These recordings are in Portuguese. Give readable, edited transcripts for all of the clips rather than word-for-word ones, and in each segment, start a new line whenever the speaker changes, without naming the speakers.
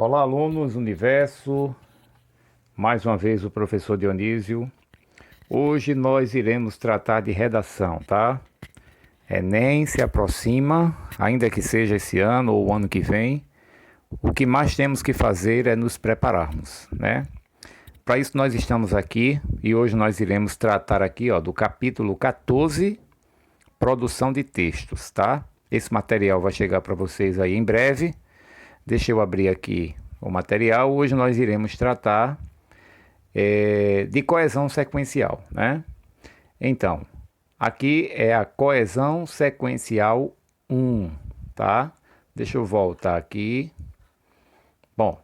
Olá, alunos, Universo. Mais uma vez o professor Dionísio. Hoje nós iremos tratar de redação, tá? Enem se aproxima, ainda que seja esse ano ou o ano que vem. O que mais temos que fazer é nos prepararmos, né? Para isso nós estamos aqui e hoje nós iremos tratar aqui, ó, do capítulo 14, produção de textos, tá? Esse material vai chegar para vocês aí em breve. Deixa eu abrir aqui o material. Hoje nós iremos tratar de coesão sequencial, né? Então, aqui é a coesão sequencial 1, tá? Deixa eu voltar aqui. Bom,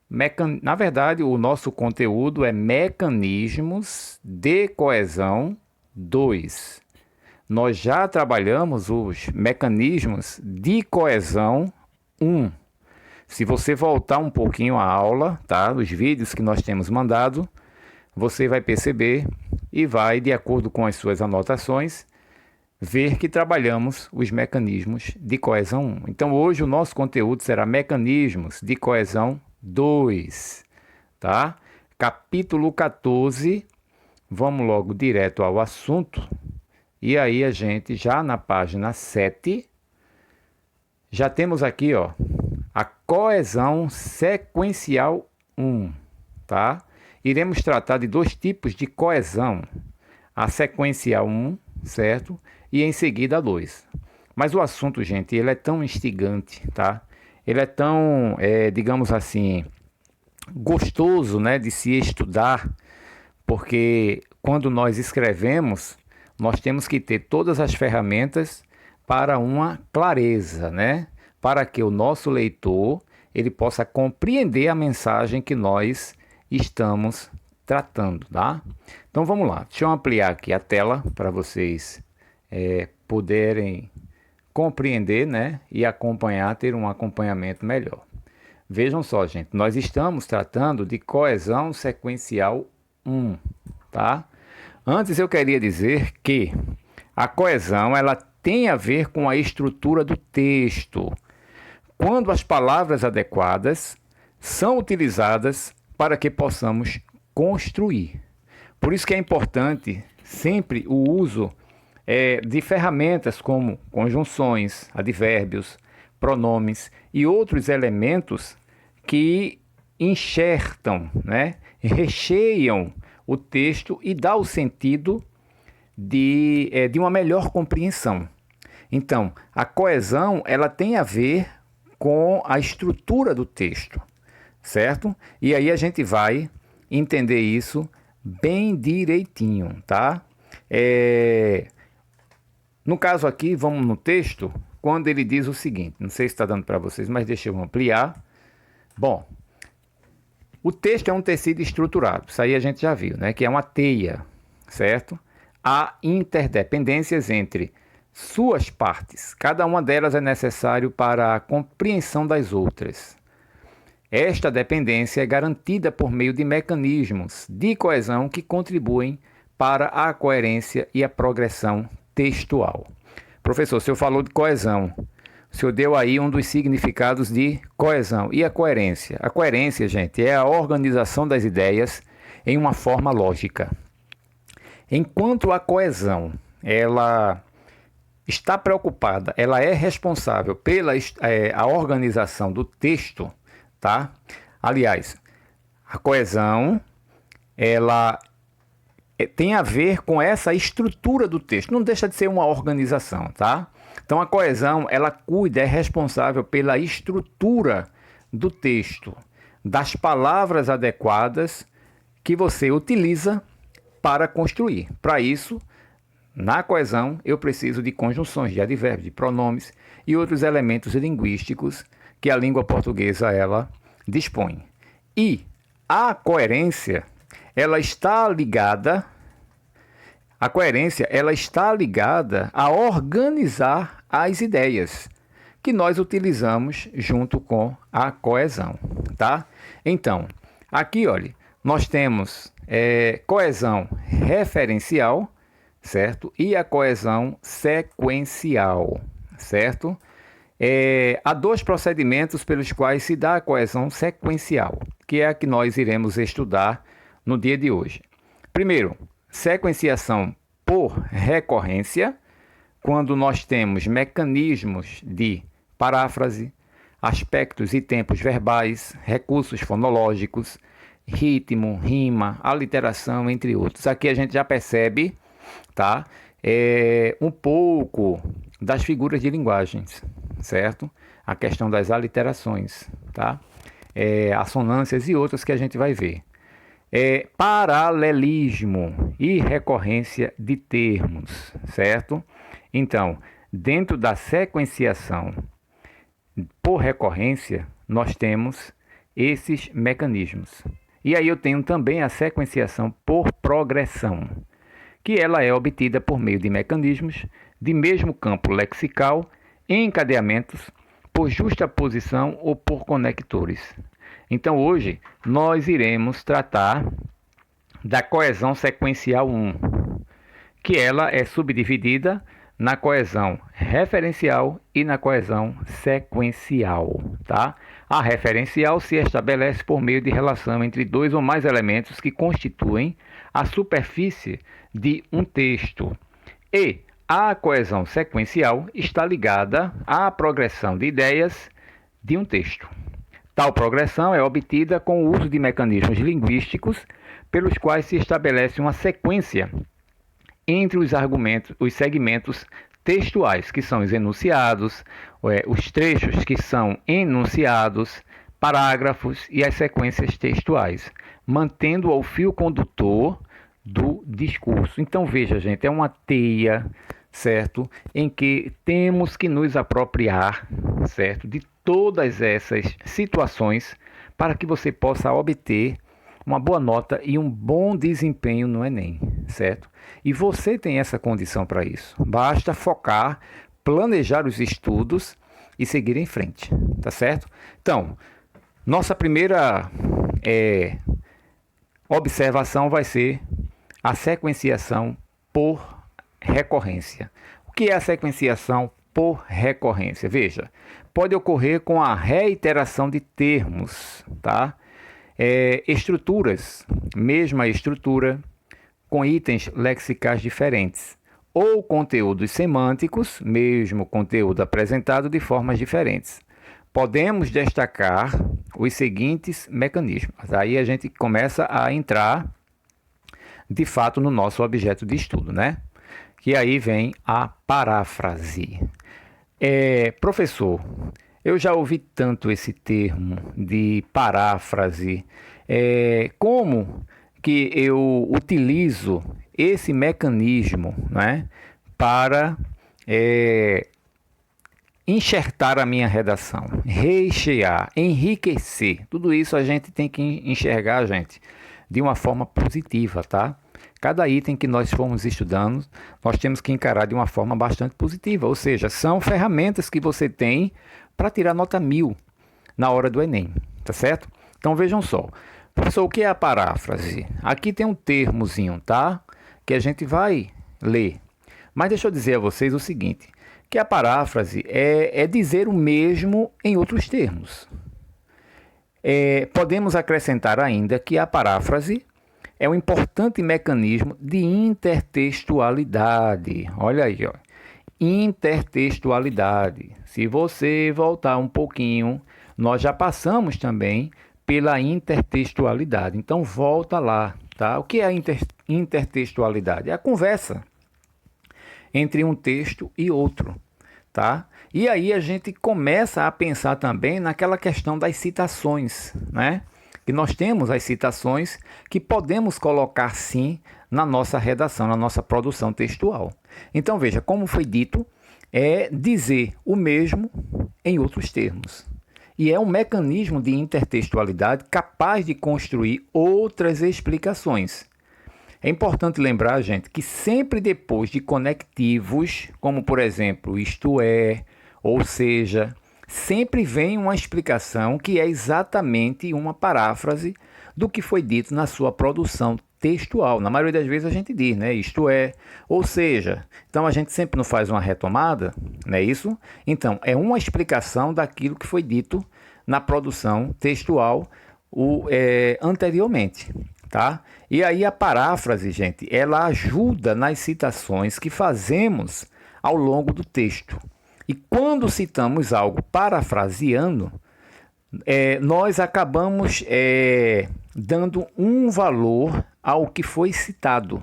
na verdade, o nosso conteúdo é mecanismos de coesão 2. Nós já trabalhamos os mecanismos de coesão 1. Se você voltar um pouquinho à aula, tá? Os vídeos que nós temos mandado, você vai perceber e vai, de acordo com as suas anotações, ver que trabalhamos os mecanismos de coesão 1. Então, hoje o nosso conteúdo será mecanismos de coesão 2, tá? Capítulo 14, vamos logo direto ao assunto. E aí a gente, já na página 7, já temos aqui, ó, a coesão sequencial 1, tá? Iremos tratar de dois tipos de coesão, a sequencial 1, certo? E em seguida a 2. Mas o assunto, gente, ele é tão instigante, tá? Ele é tão, digamos assim, gostoso, né, de se estudar, porque quando nós escrevemos, nós temos que ter todas as ferramentas para uma clareza, né? Para que o nosso leitor ele possa compreender a mensagem que nós estamos tratando, tá? Então vamos lá, deixa eu ampliar aqui a tela para vocês poderem compreender, né? E acompanhar, ter um acompanhamento melhor. Vejam só, gente, nós estamos tratando de coesão sequencial 1, tá? Antes eu queria dizer que a coesão ela tem a ver com a estrutura do texto, quando as palavras adequadas são utilizadas para que possamos construir. Por isso que é importante sempre o uso de ferramentas como conjunções, advérbios, pronomes e outros elementos que enxertam, né, recheiam o texto e dá o sentido de uma melhor compreensão. Então, a coesão ela tem a ver com a estrutura do texto, certo? E aí a gente vai entender isso bem direitinho, tá? No caso aqui, vamos no texto, quando ele diz o seguinte, não sei se está dando para vocês, mas deixa eu ampliar. Bom, o texto é um tecido estruturado, isso aí a gente já viu, né? Que é uma teia, certo? Há interdependências entre suas partes. Cada uma delas é necessário para a compreensão das outras. Esta dependência é garantida por meio de mecanismos de coesão que contribuem para a coerência e a progressão textual. Professor, o senhor falou de coesão. O senhor deu aí um dos significados de coesão. E a coerência? A coerência, gente, é a organização das ideias em uma forma lógica. Enquanto a coesão, ela está preocupada, ela é responsável pela a organização do texto, tá? Aliás, a coesão, ela tem a ver com essa estrutura do texto, não deixa de ser uma organização, tá? Então a coesão, ela cuida, é responsável pela estrutura do texto, das palavras adequadas que você utiliza para construir. Para isso, na coesão, eu preciso de conjunções, de advérbios, de pronomes e outros elementos linguísticos que a língua portuguesa ela dispõe. E a coerência, ela está ligada a organizar as ideias que nós utilizamos junto com a coesão, tá? Então, aqui, olha, nós temos coesão referencial, certo? E a coesão sequencial, certo? há dois procedimentos pelos quais se dá a coesão sequencial, que é a que nós iremos estudar no dia de hoje. Primeiro, sequenciação por recorrência, quando nós temos mecanismos de paráfrase, aspectos e tempos verbais, recursos fonológicos, ritmo, rima, aliteração, entre outros. Aqui a gente já percebe, tá? Um pouco das figuras de linguagens, certo? A questão das aliterações, tá? Assonâncias e outras que a gente vai ver. Paralelismo e recorrência de termos, certo? Então, dentro da sequenciação por recorrência, nós temos esses mecanismos. E aí eu tenho também a sequenciação por progressão, que ela é obtida por meio de mecanismos de mesmo campo lexical, encadeamentos, por justaposição ou por conectores. Então hoje nós iremos tratar da coesão sequencial 1, que ela é subdividida na coesão referencial e na coesão sequencial, tá? A referencial se estabelece por meio de relação entre dois ou mais elementos que constituem a superfície de um texto. E a coesão sequencial está ligada à progressão de ideias de um texto. Tal progressão é obtida com o uso de mecanismos linguísticos pelos quais se estabelece uma sequência entre os segmentos textuais, que são os enunciados, os trechos que são enunciados, parágrafos e as sequências textuais, mantendo o fio condutor do discurso. Então veja, gente, é uma teia, certo, em que temos que nos apropriar, certo, de todas essas situações para que você possa obter uma boa nota e um bom desempenho no Enem, certo? E você tem essa condição para isso. Basta focar, planejar os estudos e seguir em frente, tá certo? Então, nossa primeira observação vai ser a sequenciação por recorrência. O que é a sequenciação por recorrência? Veja, pode ocorrer com a reiteração de termos, tá? Estruturas, mesma estrutura, com itens lexicais diferentes, ou conteúdos semânticos, mesmo conteúdo apresentado de formas diferentes. Podemos destacar os seguintes mecanismos. Aí a gente começa a entrar, de fato, no nosso objeto de estudo, né? Que aí vem a paráfrase. Professor, eu já ouvi tanto esse termo de paráfrase. Como que eu utilizo esse mecanismo, né, para enxertar a minha redação, rechear, enriquecer? Tudo isso a gente tem que enxergar, gente, de uma forma positiva, tá? Cada item que nós formos estudando, nós temos que encarar de uma forma bastante positiva, ou seja, são ferramentas que você tem para tirar nota 1000 na hora do Enem, tá certo? Então vejam só, professor, o que é a paráfrase? Aqui tem um termozinho, tá? Que a gente vai ler. Mas deixa eu dizer a vocês o seguinte, que a paráfrase é dizer o mesmo em outros termos. Podemos acrescentar ainda que a paráfrase é um importante mecanismo de intertextualidade. Olha aí, ó. Intertextualidade. Se você voltar um pouquinho, nós já passamos também pela intertextualidade. Então volta lá, tá? O que é a intertextualidade? É a conversa entre um texto e outro, tá? E aí a gente começa a pensar também naquela questão das citações, né? Que nós temos as citações que podemos colocar sim na nossa redação, na nossa produção textual. Então veja, como foi dito, é dizer o mesmo em outros termos. E é um mecanismo de intertextualidade capaz de construir outras explicações. É importante lembrar, gente, que sempre depois de conectivos, como por exemplo, isto é, ou seja, sempre vem uma explicação que é exatamente uma paráfrase do que foi dito na sua produção textual. Na maioria das vezes a gente diz, né? Isto é, ou seja. Então a gente sempre não faz uma retomada, não é isso? Então, é uma explicação daquilo que foi dito na produção textual anteriormente, tá? E aí a paráfrase, gente, ela ajuda nas citações que fazemos ao longo do texto. E quando citamos algo parafraseando, nós acabamos dando um valor ao que foi citado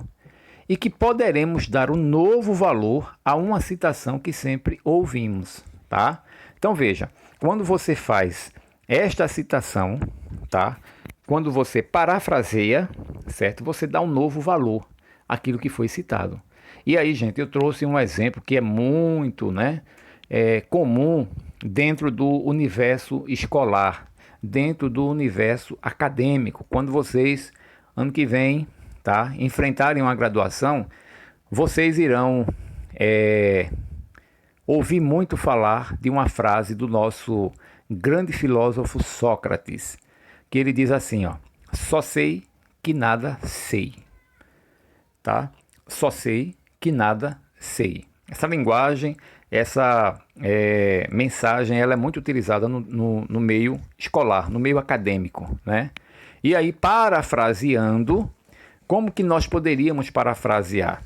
e que poderemos dar um novo valor a uma citação que sempre ouvimos, tá? Então veja, quando você faz esta citação, tá? Quando você parafraseia, certo? Você dá um novo valor àquilo que foi citado. E aí, gente, eu trouxe um exemplo que é muito, comum dentro do universo escolar, dentro do universo acadêmico. Quando vocês, ano que vem, tá, enfrentarem uma graduação, vocês irão ouvir muito falar de uma frase do nosso grande filósofo Sócrates, que ele diz assim, ó: só sei que nada sei, tá? Só sei que nada sei. Essa linguagem, essa mensagem, ela é muito utilizada no meio escolar, no meio acadêmico, né? E aí, parafraseando, como que nós poderíamos parafrasear?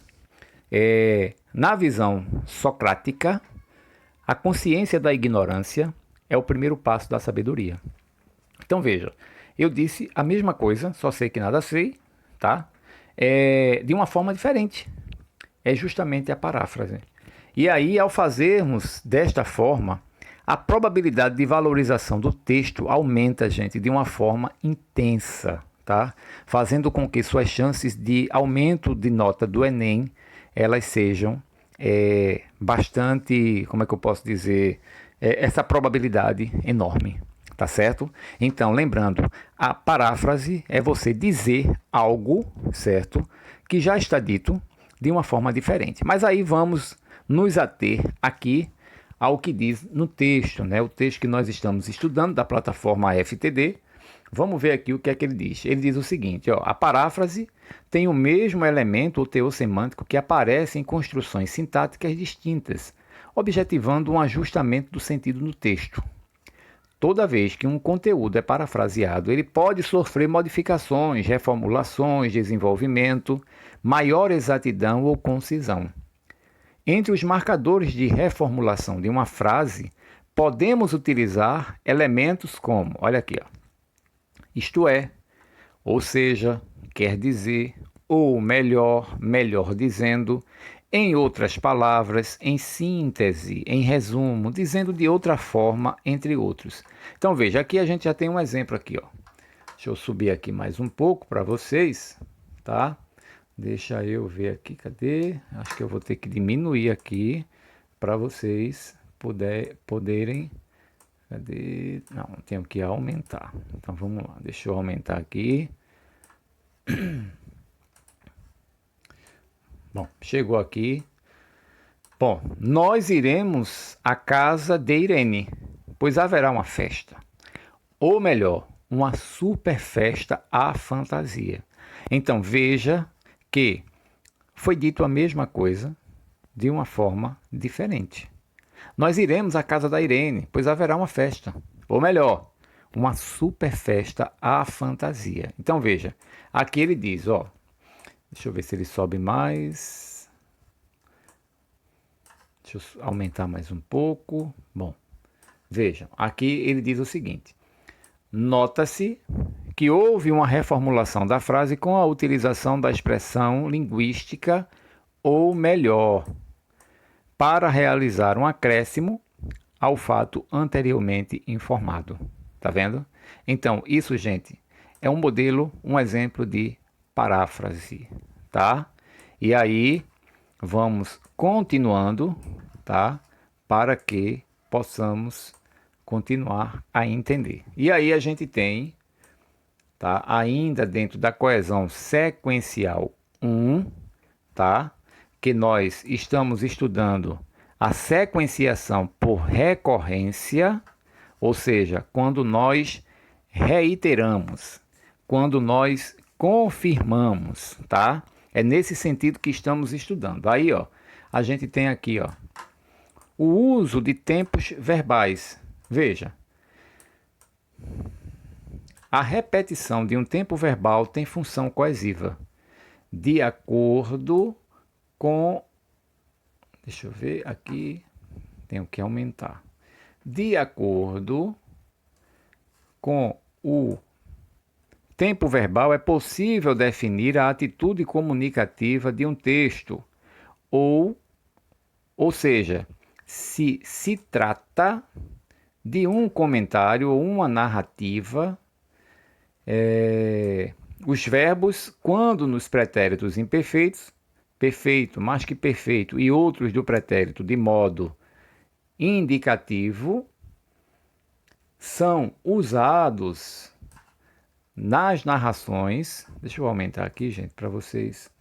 Na visão socrática, a consciência da ignorância é o primeiro passo da sabedoria. Então veja, eu disse a mesma coisa, só sei que nada sei, tá? De uma forma diferente. É justamente a paráfrase. E aí, ao fazermos desta forma, a probabilidade de valorização do texto aumenta, gente, de uma forma intensa, tá? Fazendo com que suas chances de aumento de nota do Enem, elas sejam bastante, como é que eu posso dizer, essa probabilidade enorme, tá certo? Então, lembrando, a paráfrase é você dizer algo, certo, que já está dito de uma forma diferente. Mas aí vamos nos ater aqui ao que diz no texto, né? O texto que nós estamos estudando da plataforma FTD. Vamos ver aqui o que é que ele diz. Ele diz o seguinte, ó: a paráfrase tem o mesmo elemento ou teor semântico que aparece em construções sintáticas distintas, objetivando um ajustamento do sentido no texto. Toda vez que um conteúdo é parafraseado, ele pode sofrer modificações, reformulações, desenvolvimento, maior exatidão ou concisão. Entre os marcadores de reformulação de uma frase, podemos utilizar elementos como, olha aqui, ó, isto é, ou seja, quer dizer, ou melhor, melhor dizendo, em outras palavras, em síntese, em resumo, dizendo de outra forma, entre outros. Então veja, aqui a gente já tem um exemplo aqui, ó. Deixa eu subir aqui mais um pouco para vocês, tá? Deixa eu ver aqui, cadê? Acho que eu vou ter que diminuir aqui para vocês poderem. Cadê? Não, tenho que aumentar. Então vamos lá, deixa eu aumentar aqui. Bom, chegou aqui. Bom, nós iremos à casa de Irene, pois haverá uma festa. Ou melhor, uma super festa à fantasia. Então veja que foi dito a mesma coisa de uma forma diferente. Nós iremos à casa da Irene, pois haverá uma festa. Ou melhor, uma super festa à fantasia. Então veja, aqui ele diz, ó, deixa eu ver se ele sobe mais. Deixa eu aumentar mais um pouco. Bom, vejam, aqui ele diz o seguinte: nota-se que houve uma reformulação da frase com a utilização da expressão linguística ou melhor, para realizar um acréscimo ao fato anteriormente informado. Tá vendo? Então, isso, gente, é um modelo, um exemplo de paráfrase, tá? E aí, vamos continuando, tá? Para que possamos continuar a entender. E aí a gente tem, tá? Ainda dentro da coesão sequencial 1, tá? Que nós estamos estudando a sequenciação por recorrência, ou seja, quando nós reiteramos, quando nós confirmamos, tá? É nesse sentido que estamos estudando. Aí, ó, a gente tem aqui, ó, o uso de tempos verbais. Veja, a repetição de um tempo verbal tem função coesiva, de acordo com... Deixa eu ver aqui, tenho que aumentar. De acordo com o tempo verbal, é possível definir a atitude comunicativa de um texto, ou seja, se trata de um comentário ou uma narrativa. Os verbos, quando nos pretéritos imperfeitos, perfeito, mais que perfeito, e outros do pretérito de modo indicativo, são usados nas narrações. Deixa eu aumentar aqui, gente, para vocês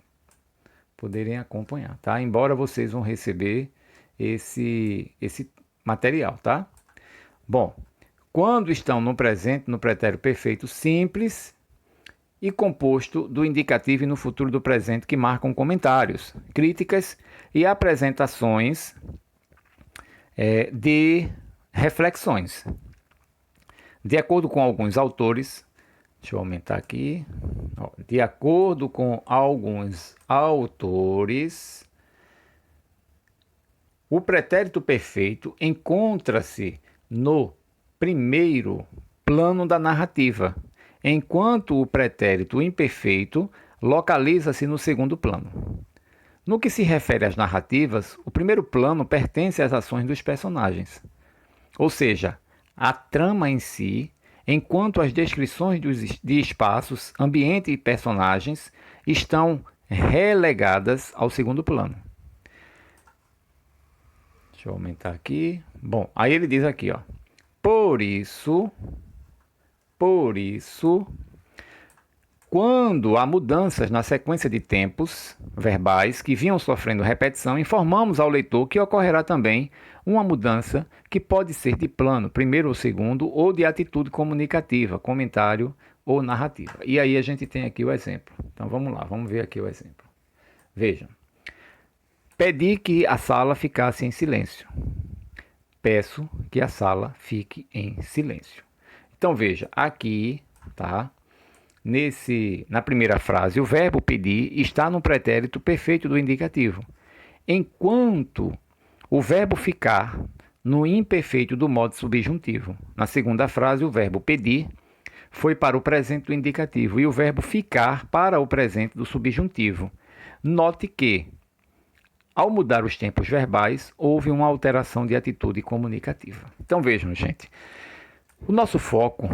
poderem acompanhar, tá? Embora vocês vão receber esse material, tá? Bom, quando estão no presente, no pretérito perfeito simples e composto do indicativo e no futuro do presente, que marcam comentários, críticas e apresentações de reflexões. De acordo com alguns autores, deixa eu aumentar aqui. De acordo com alguns autores, o pretérito perfeito encontra-se no primeiro plano da narrativa, enquanto o pretérito imperfeito localiza-se no segundo plano. No que se refere às narrativas, o primeiro plano pertence às ações dos personagens, ou seja, a trama em si, enquanto as descrições de espaços, ambiente e personagens estão relegadas ao segundo plano. Deixa eu aumentar aqui. Bom, aí ele diz aqui, ó. Por isso, quando há mudanças na sequência de tempos verbais que vinham sofrendo repetição, informamos ao leitor que ocorrerá também uma mudança que pode ser de plano, primeiro ou segundo, ou de atitude comunicativa, comentário ou narrativa. E aí a gente tem aqui o exemplo. Então vamos lá, vamos ver aqui o exemplo. Vejam. Pedi que a sala ficasse em silêncio. Peço que a sala fique em silêncio. Então veja, aqui, tá? Na primeira frase, o verbo pedir está no pretérito perfeito do indicativo, enquanto o verbo ficar no imperfeito do modo subjuntivo. Na segunda frase, o verbo pedir foi para o presente do indicativo e o verbo ficar para o presente do subjuntivo. Note que, ao mudar os tempos verbais, houve uma alteração de atitude comunicativa. Então vejam, gente, o nosso foco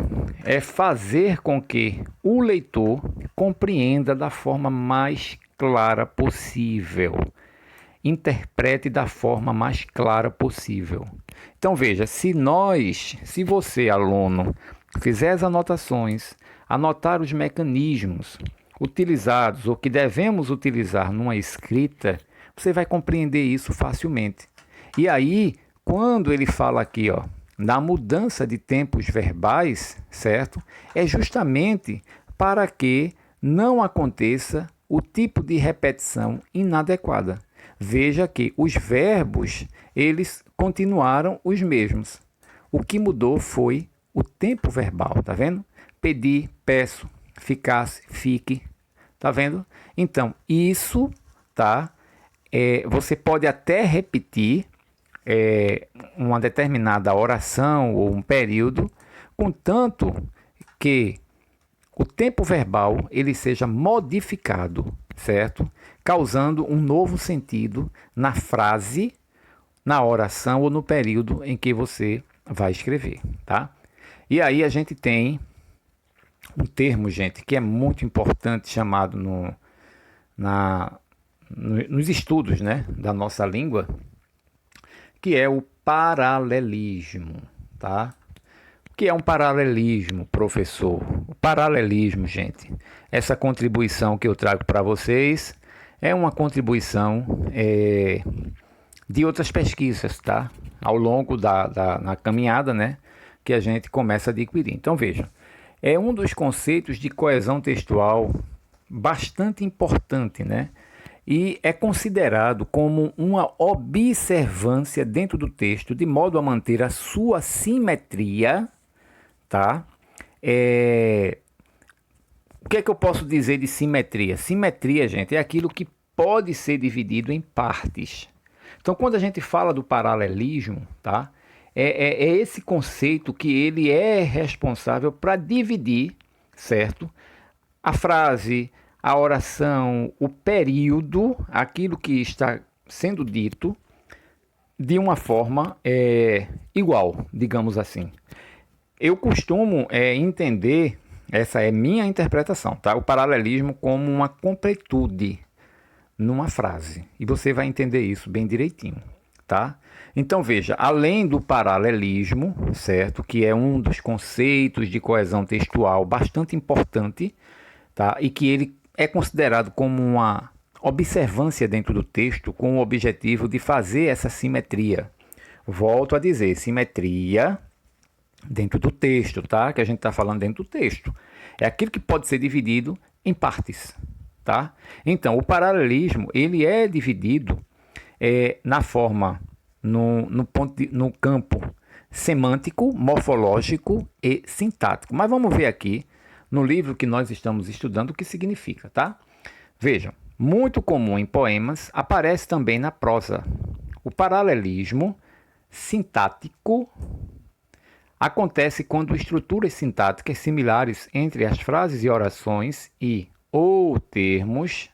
é fazer com que o leitor compreenda da forma mais clara possível, interprete da forma mais clara possível. Então veja, se você, aluno, fizer as anotações, anotar os mecanismos utilizados ou que devemos utilizar numa escrita, você vai compreender isso facilmente. E aí, quando ele fala aqui, ó, na mudança de tempos verbais, certo? É justamente para que não aconteça o tipo de repetição inadequada. Veja que os verbos, eles continuaram os mesmos. O que mudou foi o tempo verbal, tá vendo? Pedir, peço, ficasse, fique, tá vendo? Então, isso, tá? Você pode até repetir uma determinada oração ou um período, contanto que o tempo verbal ele seja modificado, certo? Causando um novo sentido na frase, na oração ou no período em que você vai escrever, tá? E aí a gente tem um termo, gente, que é muito importante, chamado nos estudos, né, da nossa língua, que é o paralelismo, tá? O que é um paralelismo, professor? O paralelismo, gente, essa contribuição que eu trago para vocês é uma contribuição de outras pesquisas, tá? Ao longo na caminhada, né, que a gente começa a adquirir. Então, veja, é um dos conceitos de coesão textual bastante importante, né? e é considerado como uma observância dentro do texto, de modo a manter a sua simetria, tá? O que é que eu posso dizer de simetria? Simetria, gente, é aquilo que pode ser dividido em partes. Então, quando a gente fala do paralelismo, tá? É esse conceito que ele é responsável para dividir, certo? A frase, a oração, o período, aquilo que está sendo dito, de uma forma igual, digamos assim. Eu costumo entender, essa é minha interpretação, tá? O paralelismo como uma completude numa frase. E você vai entender isso bem direitinho, tá? Então veja, além do paralelismo, certo? Que é um dos conceitos de coesão textual bastante importante, tá? E que ele é considerado como uma observância dentro do texto com o objetivo de fazer essa simetria. Volto a dizer, simetria dentro do texto, tá? Que a gente está falando dentro do texto. É aquilo que pode ser dividido em partes, tá? Então, o paralelismo, ele é dividido na forma, no campo semântico, morfológico e sintático. Mas vamos ver aqui, no livro que nós estamos estudando, o que significa, tá? Vejam, muito comum em poemas, aparece também na prosa. O paralelismo sintático acontece quando estruturas sintáticas similares entre as frases e orações e ou termos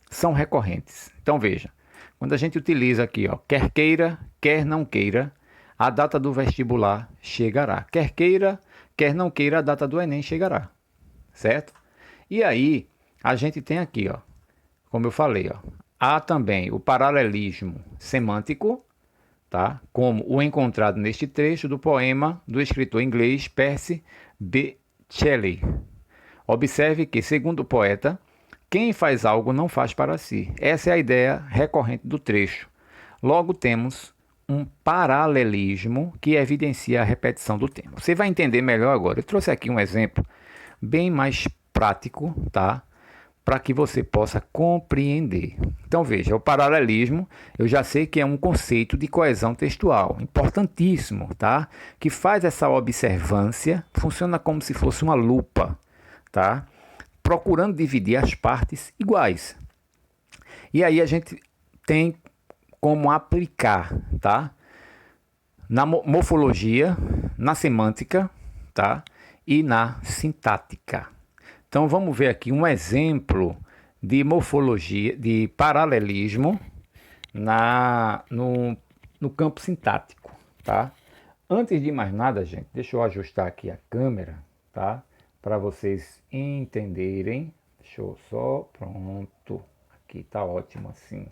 são recorrentes. Então veja, quando a gente utiliza aqui, ó, quer queira, quer não queira, a data do vestibular chegará. Quer queira, quer não queira, a data do Enem chegará. Certo? E aí, a gente tem aqui, ó, como eu falei, ó, há também o paralelismo semântico, tá? Como o encontrado neste trecho do poema do escritor inglês Percy B. Shelley. Observe que, segundo o poeta, quem faz algo não faz para si. Essa é a ideia recorrente do trecho. Logo temos um paralelismo que evidencia a repetição do tema. Você vai entender melhor agora. Eu trouxe aqui um exemplo bem mais prático, tá? Para que você possa compreender. Então veja, o paralelismo, eu já sei que é um conceito de coesão textual, importantíssimo, tá? Que faz essa observância, funciona como se fosse uma lupa, tá? Procurando dividir as partes iguais. E aí a gente tem como aplicar, tá? Na morfologia, na semântica, tá? E na sintática. Então vamos ver aqui um exemplo de morfologia, de paralelismo no campo sintático, tá? Antes de mais nada, gente, deixa eu ajustar aqui a câmera, tá? Para vocês entenderem. Deixa eu só, pronto. Aqui tá ótimo assim.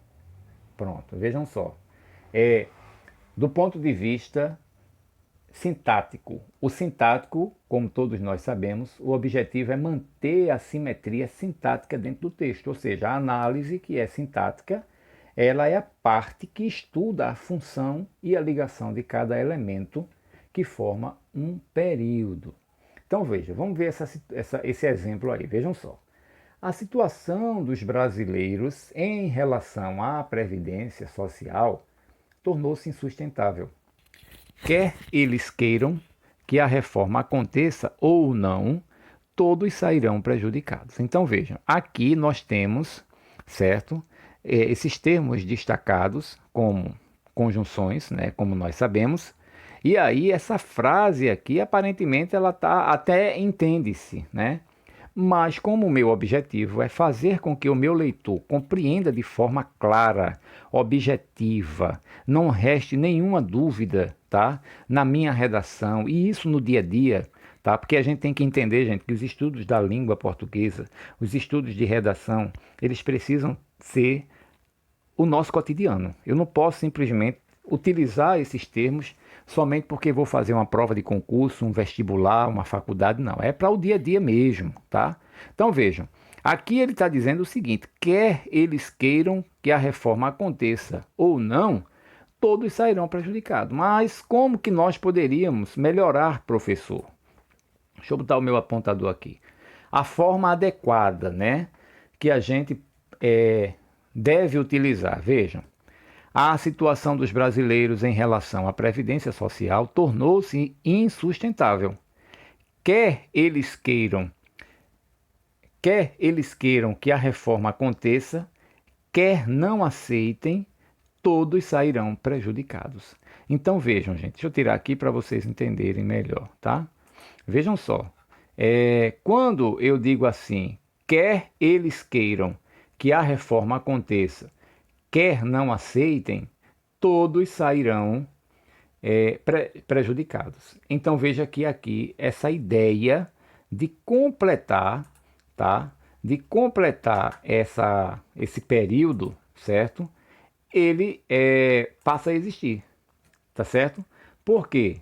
Pronto, vejam só. Do ponto de vista sintático. O sintático, como todos nós sabemos, o objetivo é manter a simetria sintática dentro do texto, ou seja, a análise que é sintática, ela é a parte que estuda a função e a ligação de cada elemento que forma um período. Então veja, vamos ver esse exemplo aí, vejam só. A situação dos brasileiros em relação à previdência social tornou-se insustentável. Quer eles queiram que a reforma aconteça ou não, todos sairão prejudicados. Então vejam, aqui nós temos, certo, esses termos destacados como conjunções, né, como nós sabemos, e aí essa frase aqui, aparentemente, ela tá até entende-se, né? Mas como o meu objetivo é fazer com que o meu leitor compreenda de forma clara, objetiva, não reste nenhuma dúvida, tá? Na minha redação, e isso no dia a dia, tá? Porque a gente tem que entender, gente, que os estudos da língua portuguesa, os estudos de redação, eles precisam ser o nosso cotidiano. Eu não posso simplesmente utilizar esses termos somente porque vou fazer uma prova de concurso, um vestibular, uma faculdade, não. É para o dia a dia mesmo, tá? Então vejam, aqui ele está dizendo o seguinte: quer eles queiram que a reforma aconteça ou não, todos sairão prejudicados. Mas como que nós poderíamos melhorar, professor? Deixa eu botar o meu apontador aqui. A forma adequada, né? Que a gente deve utilizar. Vejam, a situação dos brasileiros em relação à Previdência Social tornou-se insustentável. Quer eles queiram, quer eles queiram que a reforma aconteça, quer não aceitem, todos sairão prejudicados. Então vejam, gente, deixa eu tirar aqui para vocês entenderem melhor, tá? Vejam só, quando eu digo assim, quer eles queiram que a reforma aconteça, quer não aceitem, todos sairão prejudicados. Então veja que aqui essa ideia de completar, tá? De completar esse período, certo? Ele passa a existir, tá certo? Por quê?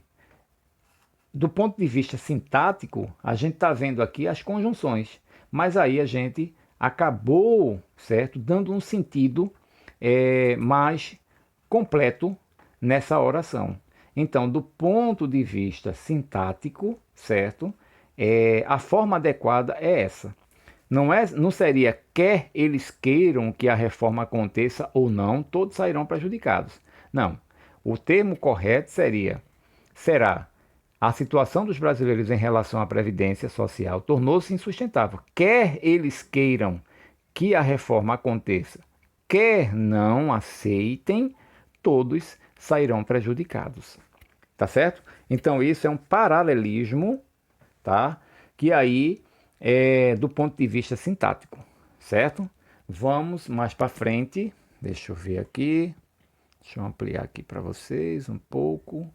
Do ponto de vista sintático, a gente está vendo aqui as conjunções, mas aí a gente acabou, certo, dando um sentido mais completo nessa oração. Então, do ponto de vista sintático, certo, a forma adequada é essa. Não seria quer eles queiram que a reforma aconteça ou não, todos sairão prejudicados. Não. O termo correto será a situação dos brasileiros em relação à Previdência Social tornou-se insustentável. Quer eles queiram que a reforma aconteça, quer não aceitem, todos sairão prejudicados. Tá certo? Então isso é um paralelismo, tá? Que aí é do ponto de vista sintático, certo? Vamos mais para frente. Deixa eu ver aqui. Deixa eu ampliar aqui para vocês um pouco.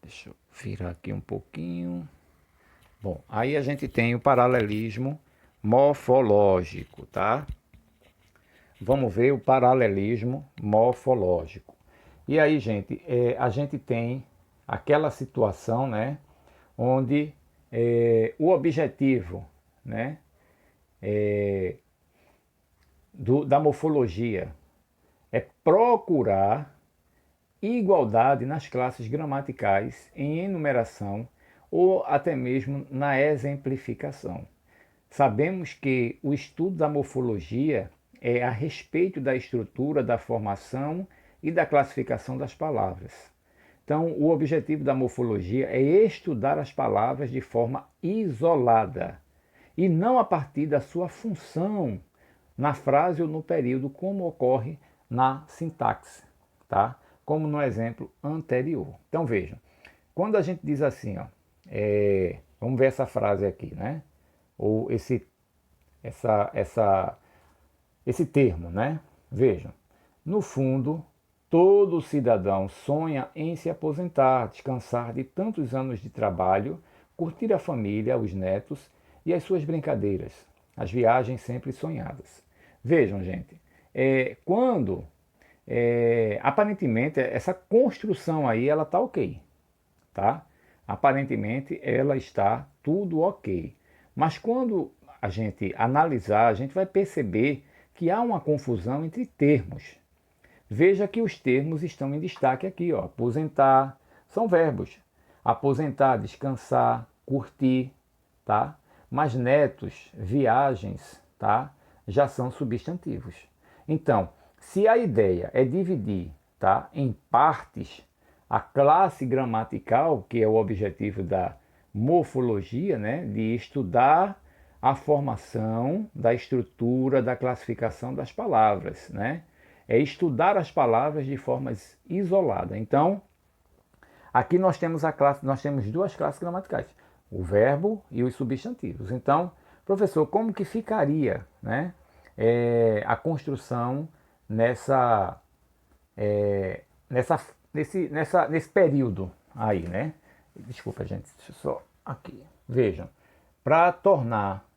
Deixa eu virar aqui um pouquinho. Bom, aí a gente tem o paralelismo morfológico, tá? Vamos ver o paralelismo morfológico. E aí, gente, a gente tem aquela situação, né, onde o objetivo, né, da morfologia é procurar igualdade nas classes gramaticais em enumeração ou até mesmo na exemplificação. Sabemos que o estudo da morfologia é a respeito da estrutura, da formação e da classificação das palavras. Então, o objetivo da morfologia é estudar as palavras de forma isolada e não a partir da sua função na frase ou no período, como ocorre na sintaxe, tá? Como no exemplo anterior. Então vejam, quando a gente diz assim, ó, vamos ver essa frase aqui, né? Ou esse termo, né? Vejam, no fundo, todo cidadão sonha em se aposentar, descansar de tantos anos de trabalho, curtir a família, os netos e as suas brincadeiras, as viagens sempre sonhadas. Vejam, gente, quando aparentemente essa construção aí ela está ok, tá? Aparentemente ela está tudo ok, mas quando a gente analisar, a gente vai perceber que há uma confusão entre termos. Veja que os termos estão em destaque aqui, ó. Aposentar são verbos. Aposentar, descansar, curtir, tá? Mas netos, viagens, tá? Já são substantivos. Então, se a ideia é dividir, tá, em partes a classe gramatical, que é o objetivo da morfologia, né, de estudar a formação da estrutura, da classificação das palavras, né? É estudar as palavras de forma isolada. Então, aqui nós temos duas classes gramaticais, o verbo e os substantivos. Então, professor, como que ficaria, né, a construção nesse período aí, né? Desculpa, gente, deixa eu só aqui. Vejam, para tornar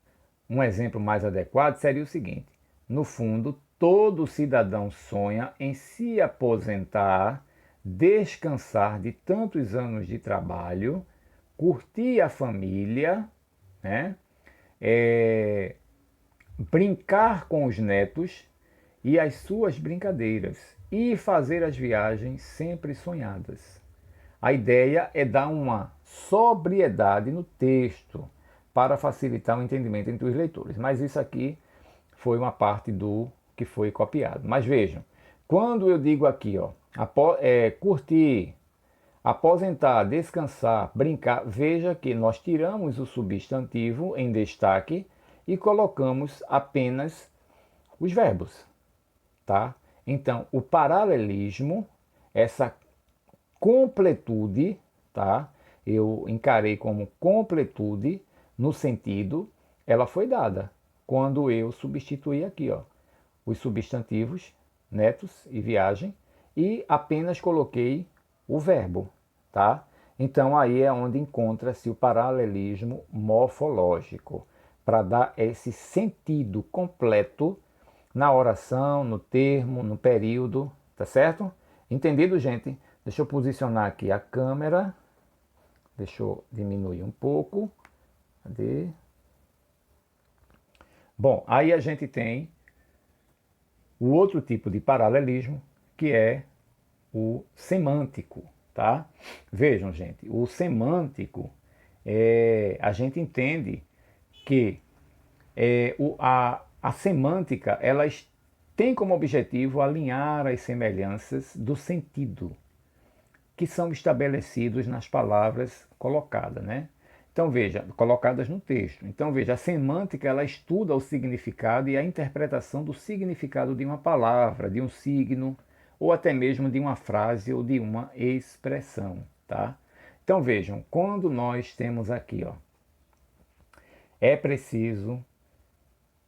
um exemplo mais adequado seria o seguinte: no fundo, todo cidadão sonha em se aposentar, descansar de tantos anos de trabalho, curtir a família, né? Brincar com os netos e as suas brincadeiras e fazer as viagens sempre sonhadas. A ideia é dar uma sobriedade no texto para facilitar o entendimento entre os leitores. Mas isso aqui foi uma parte do que foi copiado. Mas vejam, quando eu digo aqui, ó, curtir, aposentar, descansar, brincar, veja que nós tiramos o substantivo em destaque e colocamos apenas os verbos, tá? Então, o paralelismo, essa completude, tá? Eu encarei como completude no sentido, ela foi dada quando eu substituí aqui, ó, os substantivos netos e viagem e apenas coloquei o verbo, tá? Então aí é onde encontra-se o paralelismo morfológico, para dar esse sentido completo na oração, no termo, no período, tá certo? Entendido, gente? Deixa eu posicionar aqui a câmera. Deixa eu diminuir um pouco. Cadê? Bom, aí a gente tem o outro tipo de paralelismo, que é o semântico, tá? Vejam, gente, o semântico, a gente entende que a semântica, ela tem como objetivo alinhar as semelhanças do sentido que são estabelecidos nas palavras colocadas, né? Então veja, colocadas no texto. Então veja, a semântica ela estuda o significado e a interpretação do significado de uma palavra, de um signo, ou até mesmo de uma frase ou de uma expressão, tá? Então vejam, quando nós temos aqui, ó, é preciso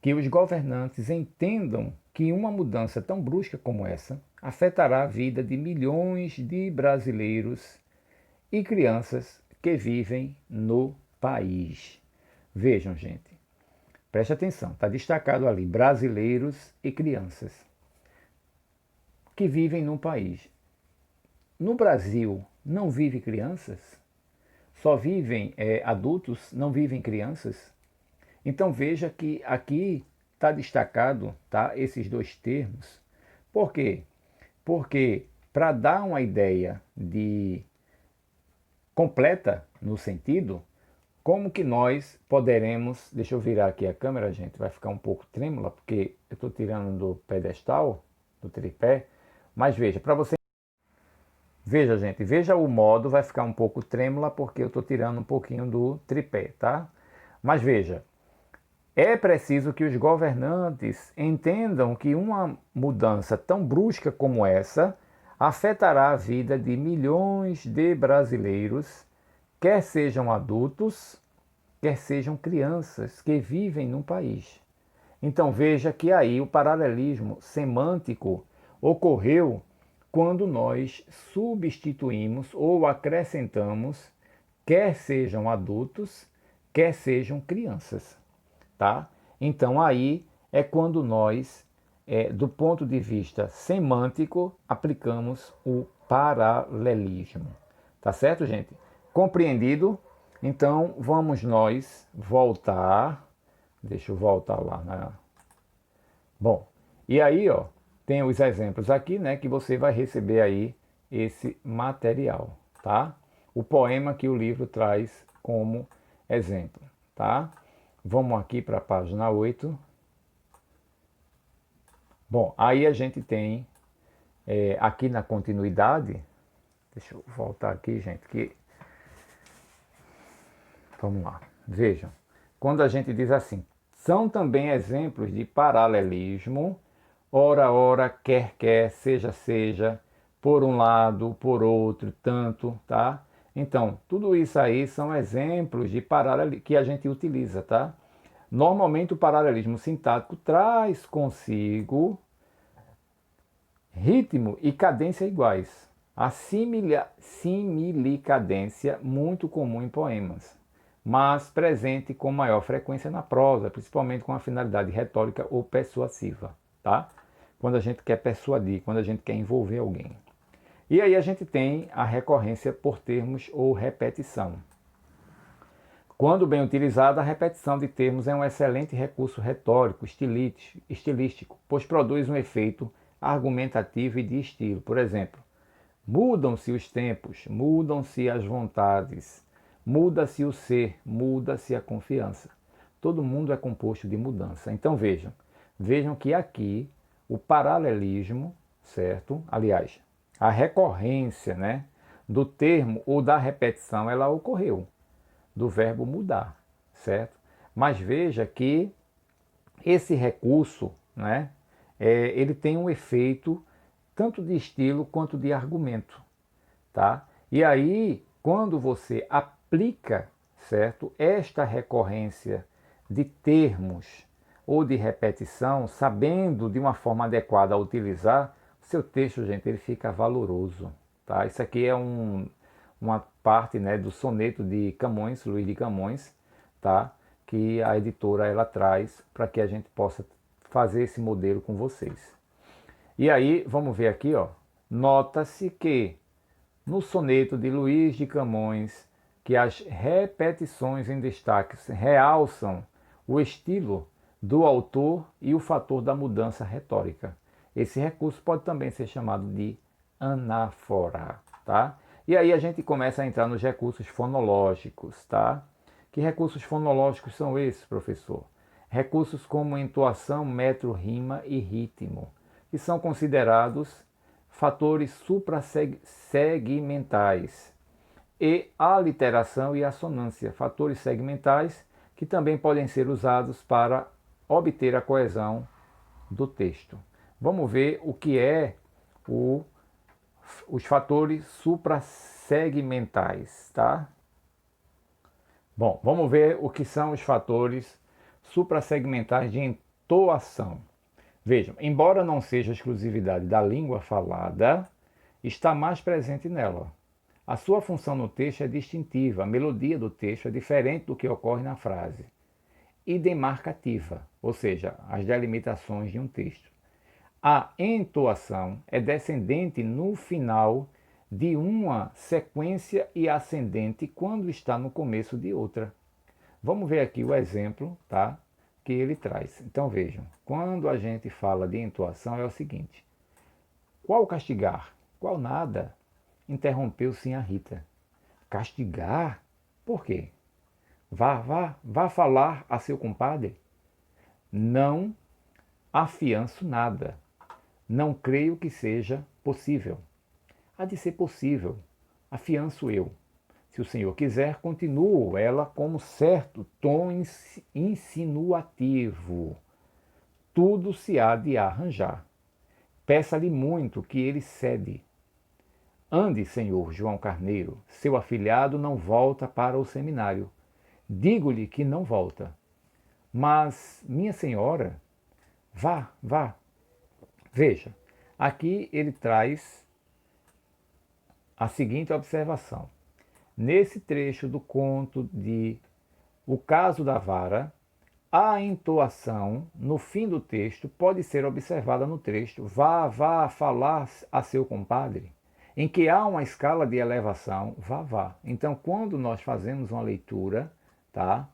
que os governantes entendam que uma mudança tão brusca como essa afetará a vida de milhões de brasileiros e crianças que vivem no país. Vejam, gente, preste atenção, está destacado ali, brasileiros e crianças que vivem no país. No Brasil, não vivem crianças? Só vivem adultos, não vivem crianças? Então veja que aqui está destacado, tá, esses dois termos. Por quê? Porque para dar uma ideia de completa no sentido, como que nós poderemos, deixa eu virar aqui a câmera, gente, vai ficar um pouco trêmula, porque eu estou tirando do pedestal, do tripé, mas veja, para você, veja, gente, veja o modo, vai ficar um pouco trêmula, porque eu estou tirando um pouquinho do tripé, tá? Mas veja, é preciso que os governantes entendam que uma mudança tão brusca como essa afetará a vida de milhões de brasileiros, quer sejam adultos, quer sejam crianças que vivem no país. Então veja que aí o paralelismo semântico ocorreu quando nós substituímos ou acrescentamos, quer sejam adultos, quer sejam crianças. Tá? Então aí é quando nós, do ponto de vista semântico, aplicamos o paralelismo. Tá certo, gente? Compreendido? Então vamos nós voltar. Deixa eu voltar lá. Bom, e aí, ó, tem os exemplos aqui, né, que você vai receber aí esse material, tá? O poema que o livro traz como exemplo, tá? Vamos aqui para a página 8. Bom, aí a gente tem aqui na continuidade, deixa eu voltar aqui, gente, que vamos lá, vejam, quando a gente diz assim, são também exemplos de paralelismo, ora, ora, quer, quer, seja, seja, por um lado, por outro, tanto, tá? Então, tudo isso aí são exemplos de paralelismo que a gente utiliza, tá? Normalmente o paralelismo sintático traz consigo ritmo e cadência iguais. A similicadência muito comum em poemas, mas presente com maior frequência na prosa, principalmente com a finalidade retórica ou persuasiva, tá? Quando a gente quer persuadir, quando a gente quer envolver alguém. E aí a gente tem a recorrência por termos ou repetição. Quando bem utilizada, a repetição de termos é um excelente recurso retórico, estilístico, pois produz um efeito argumentativo e de estilo. Por exemplo, mudam-se os tempos, mudam-se as vontades, muda-se o ser, muda-se a confiança. Todo mundo é composto de mudança. Então vejam que aqui o paralelismo, certo? Aliás, a recorrência, né, do termo ou da repetição, ela ocorreu, do verbo mudar, certo? Mas veja que esse recurso, né, ele tem um efeito tanto de estilo quanto de argumento, tá? E aí, quando você aplica, certo, esta recorrência de termos ou de repetição, sabendo de uma forma adequada a utilizar, seu texto, gente, ele fica valoroso, tá? Isso aqui é uma parte, né, do soneto de Camões, Luís de Camões, tá? Que a editora ela traz para que a gente possa fazer esse modelo com vocês. E aí, vamos ver aqui, ó. Nota-se que no soneto de Luís de Camões, que as repetições em destaques realçam o estilo do autor e o fator da mudança retórica. Esse recurso pode também ser chamado de anáfora, tá? E aí a gente começa a entrar nos recursos fonológicos, tá? Que recursos fonológicos são esses, professor? Recursos como entoação, metro, rima e ritmo, que são considerados fatores suprassegmentais, e aliteração e assonância, fatores segmentais que também podem ser usados para obter a coesão do texto. Vamos ver o que é os fatores suprassegmentais, tá? Bom, vamos ver o que são os fatores suprassegmentais de entoação. Vejam, embora não seja exclusividade da língua falada, está mais presente nela. A sua função no texto é distintiva, a melodia do texto é diferente do que ocorre na frase. E demarcativa, ou seja, as delimitações de um texto. A entoação é descendente no final de uma sequência e ascendente quando está no começo de outra. Vamos ver aqui o exemplo, tá? Que ele traz. Então vejam, quando a gente fala de entoação é o seguinte: qual castigar? Qual nada? Interrompeu Sinhá Rita. Castigar? Por quê? Vá falar a seu compadre. Não afianço nada. Não creio que seja possível. Há de ser possível. Afianço eu. Se o senhor quiser, continuo ela como certo tom insinuativo. Tudo se há de arranjar. Peça-lhe muito que ele cede. Ande, senhor João Carneiro, seu afilhado não volta para o seminário. Digo-lhe que não volta. Mas, minha senhora, vá. Veja, aqui ele traz a seguinte observação. Nesse trecho do conto de O Caso da Vara, a entoação no fim do texto pode ser observada no trecho vá falar a seu compadre, em que há uma escala de elevação vá. Então, quando nós fazemos uma leitura, tá?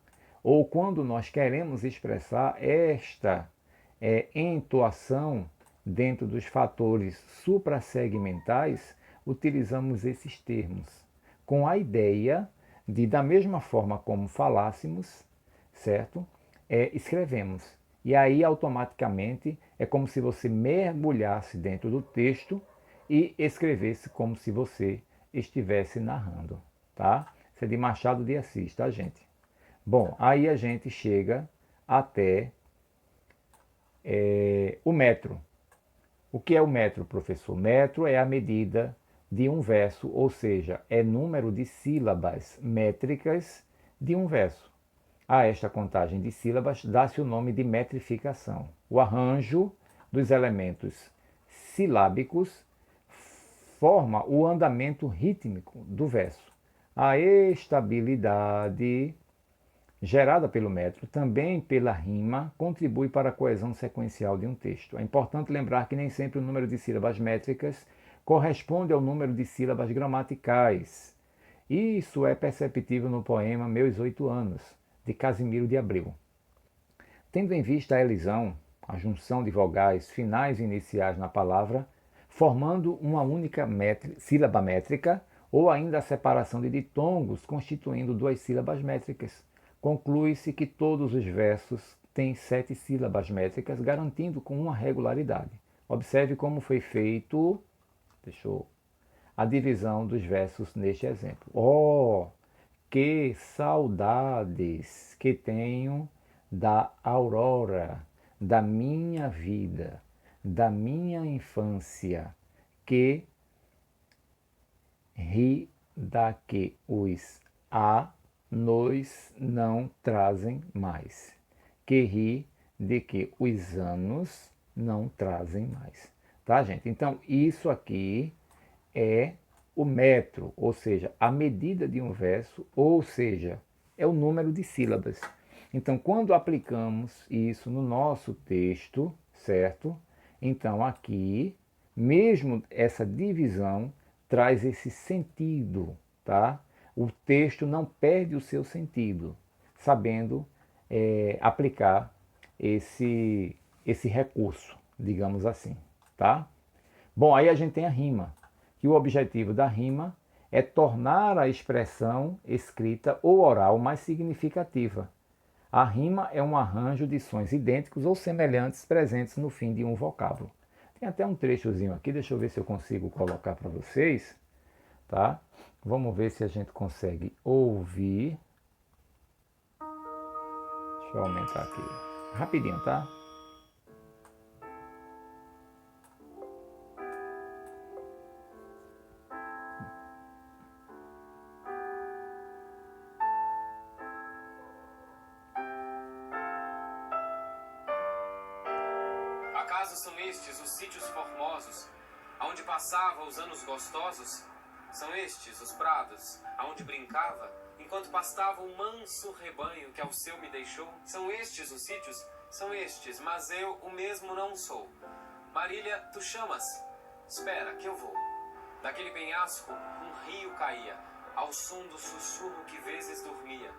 Ou quando nós queremos expressar esta entoação dentro dos fatores suprassegmentais, utilizamos esses termos, com a ideia de, da mesma forma como falássemos, certo? Escrevemos. E aí, automaticamente, é como se você mergulhasse dentro do texto e escrevesse como se você estivesse narrando, tá? Isso é de Machado de Assis, tá, gente? Bom, aí a gente chega até o metro. O que é o metro, professor? Metro é a medida de um verso, ou seja, é número de sílabas métricas de um verso. A esta contagem de sílabas dá-se o nome de metrificação. O arranjo dos elementos silábicos forma o andamento rítmico do verso. A estabilidade gerada pelo metro, também pela rima, contribui para a coesão sequencial de um texto. É importante lembrar que nem sempre o número de sílabas métricas corresponde ao número de sílabas gramaticais. Isso é perceptível no poema Meus 8 Anos, de Casimiro de Abreu. Tendo em vista a elisão, a junção de vogais finais e iniciais na palavra, formando uma única sílaba métrica, ou ainda a separação de ditongos constituindo duas sílabas métricas, conclui-se que todos os versos tem 7 sílabas métricas, garantindo com uma regularidade. Observe como foi feito, a divisão dos versos neste exemplo. Oh, que saudades que tenho da aurora, da minha vida, da minha infância, que ri da que os anos não trazem mais, que ri de que os anos não trazem mais. Tá, gente? Então, isso aqui é o metro, ou seja, a medida de um verso, ou seja, é o número de sílabas. Então, quando aplicamos isso no nosso texto, certo? Então, aqui, mesmo essa divisão traz esse sentido, tá? O texto não perde o seu sentido, sabendo aplicar esse recurso, digamos assim, tá? Bom, aí a gente tem a rima, que o objetivo da rima é tornar a expressão escrita ou oral mais significativa. A rima é um arranjo de sons idênticos ou semelhantes presentes no fim de um vocábulo. Tem até um trechozinho aqui, deixa eu ver se eu consigo colocar para vocês, tá? Vamos ver se a gente consegue ouvir. Deixa eu aumentar aqui, rapidinho, tá?
Acaso são estes os sítios formosos, aonde passava os anos gostosos? São estes os prados, aonde brincava, enquanto pastava o manso rebanho que ao seu me deixou? São estes os sítios? São estes, mas eu o mesmo não sou. Marília, tu chamas? Espera, que eu vou. Daquele penhasco um rio caía, ao som do sussurro que vezes dormia.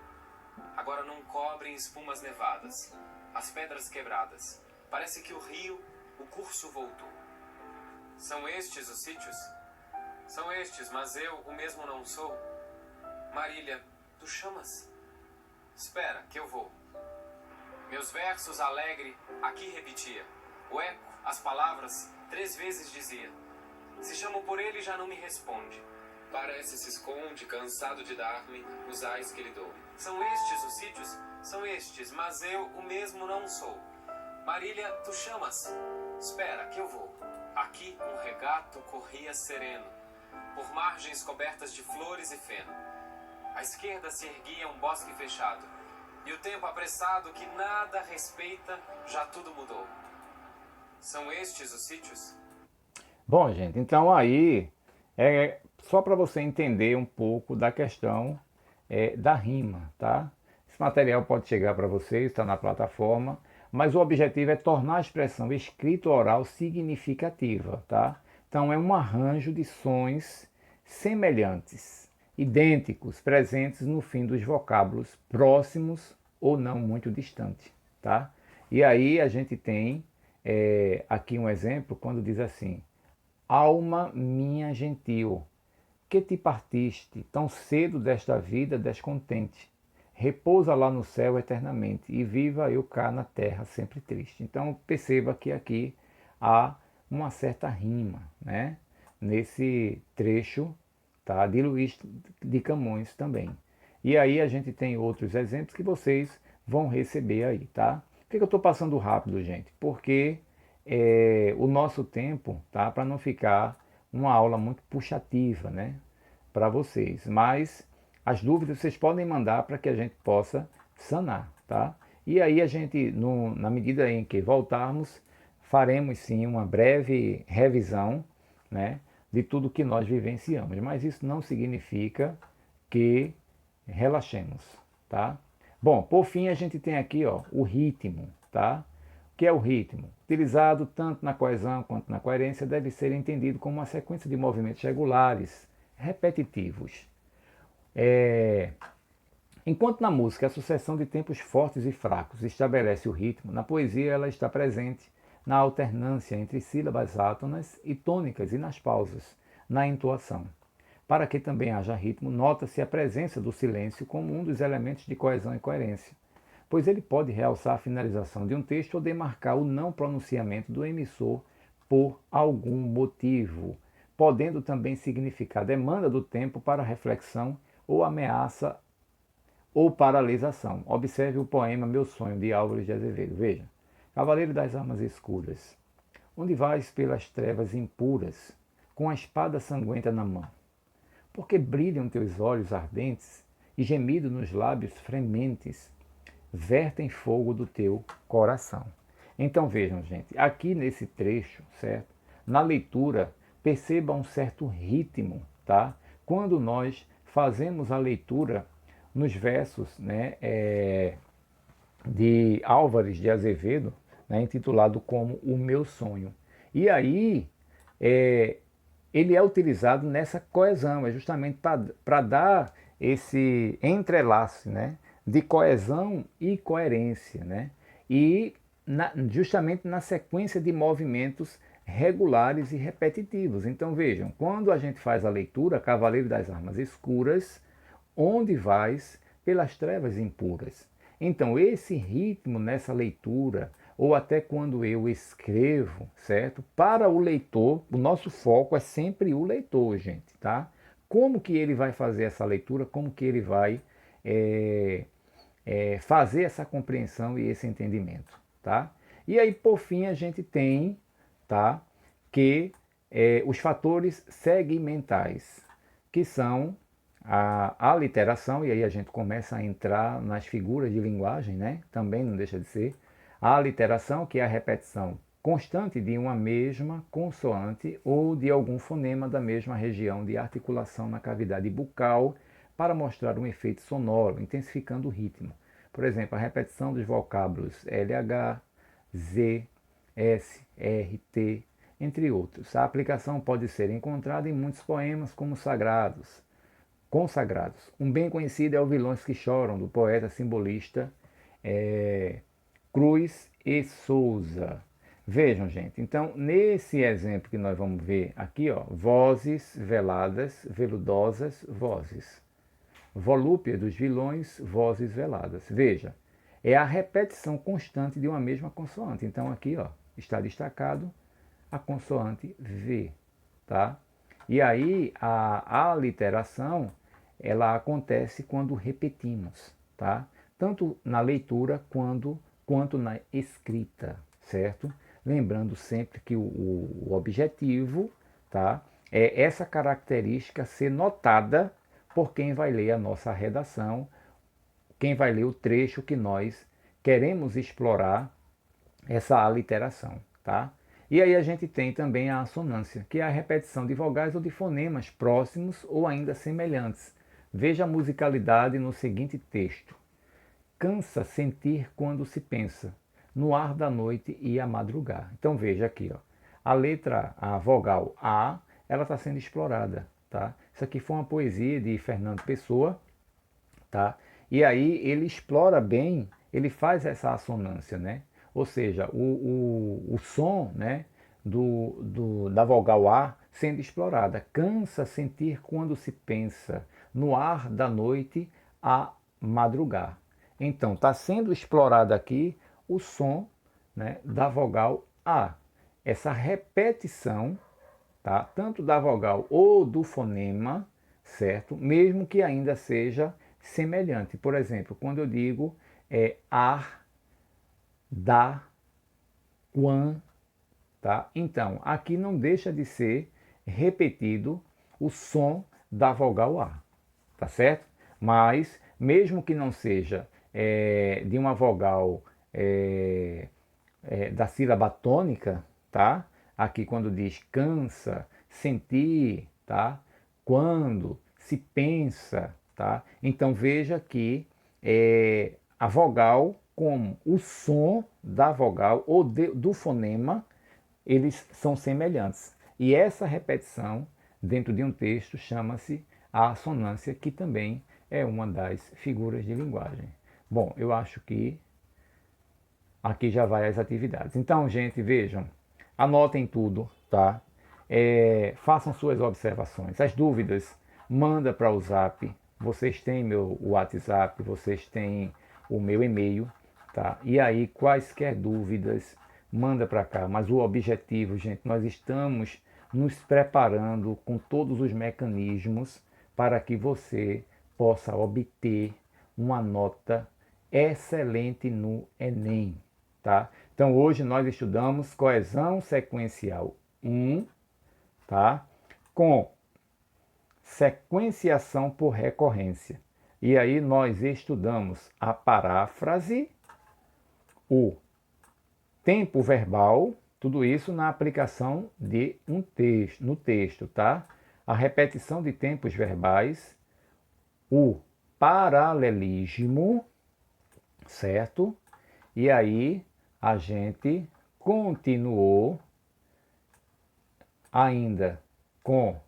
Agora não cobrem espumas nevadas, as pedras quebradas. Parece que o rio, o curso voltou. São estes os sítios? São estes, mas eu o mesmo não sou. Marília, tu chamas? Espera, que eu vou. Meus versos alegre aqui repetia. O eco, as palavras, 3 vezes dizia. Se chamo por ele, já não me responde. Parece se esconde, cansado de dar-me os ais que lhe dou. São estes os sítios? São estes, mas eu o mesmo não sou. Marília, tu chamas? Espera, que eu vou. Aqui um regato corria sereno, por margens cobertas de flores e feno. À esquerda se erguia um bosque fechado, e o tempo apressado que nada respeita, já tudo mudou. São estes os sítios?
Bom, gente, então aí é só para você entender um pouco da questão da rima, tá? Esse material pode chegar para vocês, está na plataforma, mas o objetivo é tornar a expressão escrita ou oral significativa, tá? Então é um arranjo de sons semelhantes, idênticos, presentes no fim dos vocábulos, próximos ou não muito distantes, tá? E aí a gente tem aqui um exemplo quando diz assim: alma minha gentil, que te partiste tão cedo desta vida descontente. Repousa lá no céu eternamente e viva eu cá na terra sempre triste. Então perceba que aqui há uma certa rima, né? Nesse trecho, tá? De Luís de Camões também. E aí a gente tem outros exemplos que vocês vão receber aí, tá? Por que eu estou passando rápido, gente? Porque o nosso tempo, tá? Para não ficar uma aula muito puxativa, né? Para vocês. Mas as dúvidas vocês podem mandar para que a gente possa sanar, tá? E aí a gente, na medida em que voltarmos, faremos sim uma breve revisão, né, de tudo que nós vivenciamos. Mas isso não significa que relaxemos, tá? Bom, por fim a gente tem aqui, ó, o ritmo, tá? O que é o ritmo? Utilizado tanto na coesão quanto na coerência, deve ser entendido como uma sequência de movimentos regulares, repetitivos. Enquanto na música a sucessão de tempos fortes e fracos estabelece o ritmo, na poesia ela está presente na alternância entre sílabas átonas e tônicas e nas pausas, na entoação. Para que também haja ritmo, nota-se a presença do silêncio como um dos elementos de coesão e coerência. pois ele pode realçar a finalização de um texto ou demarcar o não pronunciamento do emissor por algum motivo, podendo também significar demanda do tempo para reflexão ou ameaça ou paralisação. Observe o poema Meu Sonho, de Álvares de Azevedo. Veja, Cavaleiro das Armas Escuras, onde vais pelas trevas impuras, com a espada sanguenta na mão? Porque brilham teus olhos ardentes e gemido nos lábios frementes, vertem fogo do teu coração. Então vejam, gente, aqui nesse trecho, certo? Na leitura, perceba um certo ritmo, tá? Quando nós fazemos a leitura nos versos, né, de Álvares de Azevedo, né, intitulado como O Meu Sonho. E aí, ele é utilizado nessa coesão, é justamente para dar esse entrelace, né, de coesão e coerência, né, e justamente na sequência de movimentos regulares e repetitivos. Então vejam, quando a gente faz a leitura Cavaleiro das Armas Escuras, onde vais pelas trevas impuras. Então esse ritmo nessa leitura, ou até quando eu escrevo, certo? Para o leitor, o nosso foco é sempre o leitor, gente, tá? Como que ele vai fazer essa leitura, como que ele vai fazer essa compreensão e esse entendimento, tá? E aí, por fim, a gente tem, tá, que os fatores segmentais, que são a literação, e aí a gente começa a entrar nas figuras de linguagem, né? Também não deixa de ser. A literação, que é a repetição constante de uma mesma consoante ou de algum fonema da mesma região de articulação na cavidade bucal para mostrar um efeito sonoro, intensificando o ritmo. Por exemplo, a repetição dos vocábulos LH, Z, S, R, T, entre outros. A aplicação pode ser encontrada em muitos poemas como consagrados. Um bem conhecido é o Vilões que Choram, do poeta simbolista Cruz e Souza. Vejam, gente, então nesse exemplo que nós vamos ver aqui, ó, vozes veladas, veludosas vozes. Volúpia dos vilões, vozes veladas. Veja, é a repetição constante de uma mesma consoante. Então aqui, ó, está destacado a consoante V, tá? E aí a aliteração, ela acontece quando repetimos, tá? Tanto na leitura quanto na escrita, certo? Lembrando sempre que o objetivo, tá, é essa característica ser notada por quem vai ler a nossa redação, quem vai ler o trecho que nós queremos explorar essa aliteração, tá? E aí a gente tem também a assonância, que é a repetição de vogais ou de fonemas próximos ou ainda semelhantes. Veja a musicalidade no seguinte texto. Cansa sentir quando se pensa, no ar da noite e a madrugar. Então veja aqui, ó, a vogal A, ela está sendo explorada, tá? Isso aqui foi uma poesia de Fernando Pessoa, tá? E aí ele explora bem, ele faz essa assonância, né? Ou seja, o som, né, da vogal A sendo explorada. Cansa sentir quando se pensa, no ar da noite a madrugar. Então, está sendo explorado aqui o som, né, da vogal A. Essa repetição, tá, tanto da vogal ou do fonema, certo? Mesmo que ainda seja semelhante. Por exemplo, quando eu digo ar, da, quan, tá? Então, aqui não deixa de ser repetido o som da vogal A, tá certo? Mas, mesmo que não seja de uma vogal da sílaba tônica, tá? Aqui quando diz cansa, sentir, tá? Quando se pensa, tá? Então veja que a vogal, como o som da vogal ou do fonema, eles são semelhantes. E essa repetição dentro de um texto chama-se a assonância, que também é uma das figuras de linguagem. Bom, eu acho que aqui já vai as atividades. Então, gente, vejam, anotem tudo, tá? Façam suas observações. As dúvidas, manda para o Zap. Vocês têm meu WhatsApp, vocês têm o meu e-mail. tá? E aí, quaisquer dúvidas, manda para cá. Mas o objetivo, gente, nós estamos nos preparando com todos os mecanismos para que você possa obter uma nota excelente no Enem, tá? Então hoje nós estudamos coesão sequencial 1, tá? Com sequenciação por recorrência. E aí nós estudamos a paráfrase, o tempo verbal, tudo isso na aplicação de um texto, no texto, tá? A repetição de tempos verbais, o paralelismo, certo? E aí a gente continuou ainda com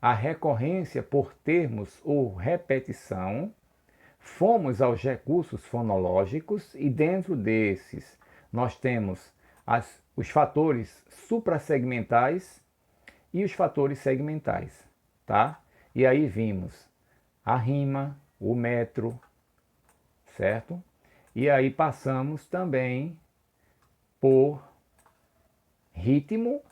a recorrência por termos ou repetição, fomos aos recursos fonológicos e dentro desses nós temos os fatores suprassegmentais e os fatores segmentais, tá? E aí vimos a rima, o metro, certo? E aí passamos também por ritmo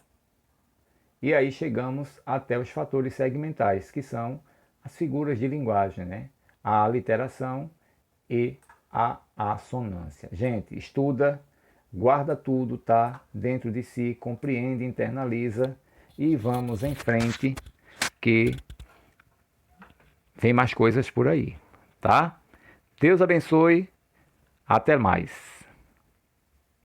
e aí chegamos até os fatores segmentais, que são as figuras de linguagem, né? A aliteração e a assonância. Gente, estuda, guarda tudo, tá? Dentro de si, compreende, internaliza e vamos em frente, que vem mais coisas por aí, tá? Deus abençoe, até mais.